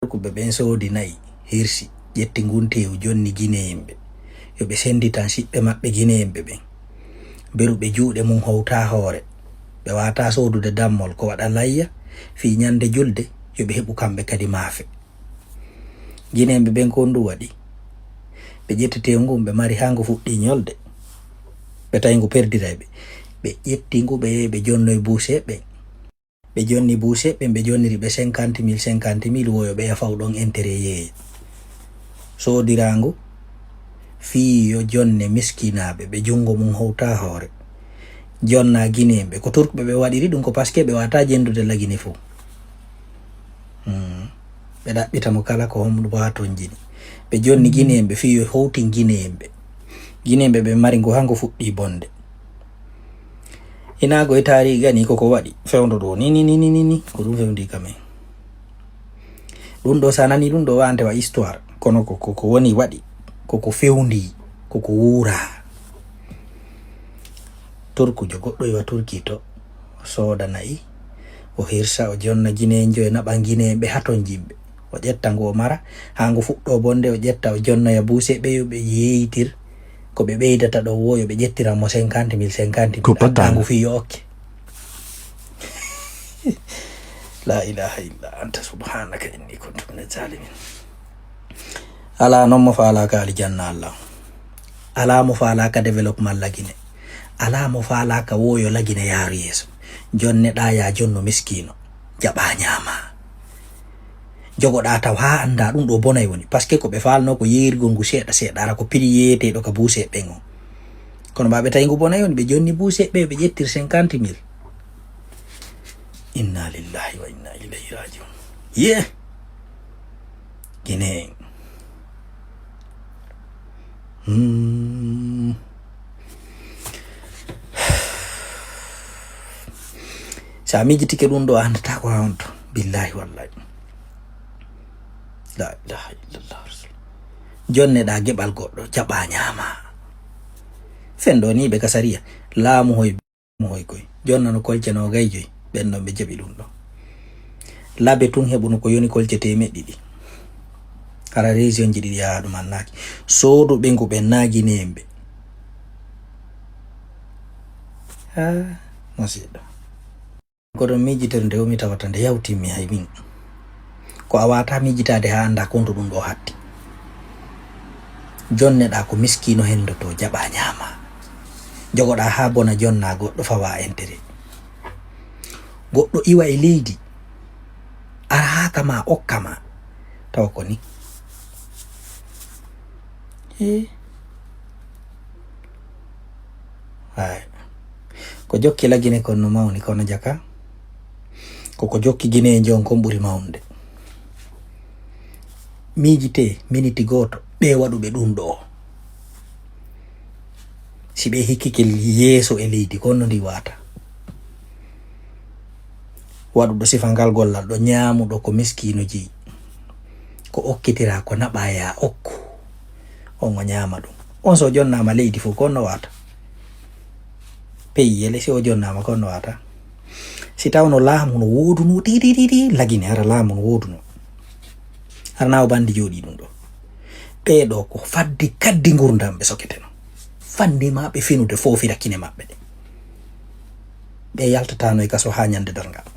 ko ɓe ɓen soodi nayi hirsi ƴetti ngunteewu jonni gineyemɓe yo ɓe senditan siɓɓe maɓɓe gineyemɓe ɓen beruɓe juuɗe mum howta hoore ɓe wata soodude dammol ko waɗa layya fi ñande julde yo ɓe heɓu kamɓe kadi maafe gineyemɓe ɓen ko ndu waɗi ɓe ƴettite ngu ɓe mari ha ngu fuɗɗi ñolde ɓe tawi ngu perdirayɓe ɓe ƴetti ngu ɓe jonnoye buuse ɓen ɓe jonni buuse ɓen ɓe jonniri ɓe 50 000 woyo ɓe yafaw ɗon intérêt yeeye soodirangu fii yo jonne miskinaɓe ɓe jungo mum howta hoore jonna gineyemɓe ko turkɓe ɓe waɗiri ɗum ko par ce que ɓe wata jendude lagine fo ɓe ɗaɓɓita mo kala ko homɗo bo ha ton jini ɓe jonni gineyemɓe fii yo howtin gineyemɓe ɓe mari ngu ha ngu fuɗɗi bonde inago e taari gani koko waɗi fewndo ɗo ni ko ɗum fewndi kamen ɗum ɗo sa nani ɗum ɗo wantewa histoire kono koko woni waɗi koko fewndi koko wuura turkujo goɗɗo yowa turki to sooda nayi o hirsa o jonna ginejo e naɓa gineyemɓe haton jimɓe o ƴetta ngu o mara ha ngu fuɗɗo bonde o ƴetta o jonnoya buuse ɓe yo ɓe yeyitir ko ɓe ɓeydata ɗo wo yo ɓe ƴettiranmo 50 000 addangu fi yo okke la ilaha illa anta subhanaka inni kuntu min zalimin ala noon mo faalaka alijanna allah ala mo faalaka développement lagine ala mo faalaka woyo lagine yaaru yeeso jonne ɗa ya jonno miskino jaɓa ñaama jogoɗa taw ha anda ɗum ɗo bonay woni par ce que ko ɓe falno ko yeerigol ngu seeɗa seeɗa ara ko piri yeeyeteɗo ka buuse ɓen o kono mbaɓe tawi ngu bonay woni ɓe jonni buuse ɓe ɓe ƴettir 50 000 inna lillahi wa inna ilayhi rajiun ye gine sa mijitike ɗum ɗo andata ko ha on to billahi wallahi la ilaha illallah jonne ɗa geɓal goɗɗo jaɓa ñaama fenɗo ni ɓe ka sariya laamu hoy koy jonna no kolce no gayjoy ɓen ɗon ɓe jaɓi ɗum ɗo labe tun heɓuno ko yoni kolce temeɗɗiɗi hara région ji ɗiɗi yaha ɗum annaki soodu ɓe ngu ɓe nagineyemɓe ha musiɗɗo koɗon mijitere nde womi tawata nde yawtimmi hay min ko a wata mijitade ha anda konto ɗum ɗo hatti jonneɗa ko miskino hendoto jaɓa ñaama jogoɗa ha bona jonna goɗɗo fawa intérêt goɗɗo iwa e leydi ara ha kama okkama taw ko ni hay ko jokki lagine kon no mawni kono jaka koko jokki gine jon kon ɓuri mawnde miijite miniti goto ɓe waɗuɓe ɗum ɗo si ɓe hikkike yeeso e leydi konno ndi wata waɗuɗo sifa ngal gollal ɗo ñaamuɗo ko miskino jeyi ko okkitira ko naɓa ya okku on o ñaama ɗum on so jonnama leydi fof konno wata pays yele si o jonnama konno wata si tawno laamu no woduno ɗiɗiɗiɗi lagine hara laamu no woduno hara nawo bandi jooɗi ɗum ɗo ɓeɗo ko faddi kaddi gurdam ɓe soketeno fandi maɓe finude fofira kine maɓɓe ɗe ɓe yaltatano e kaso ha ñande darngal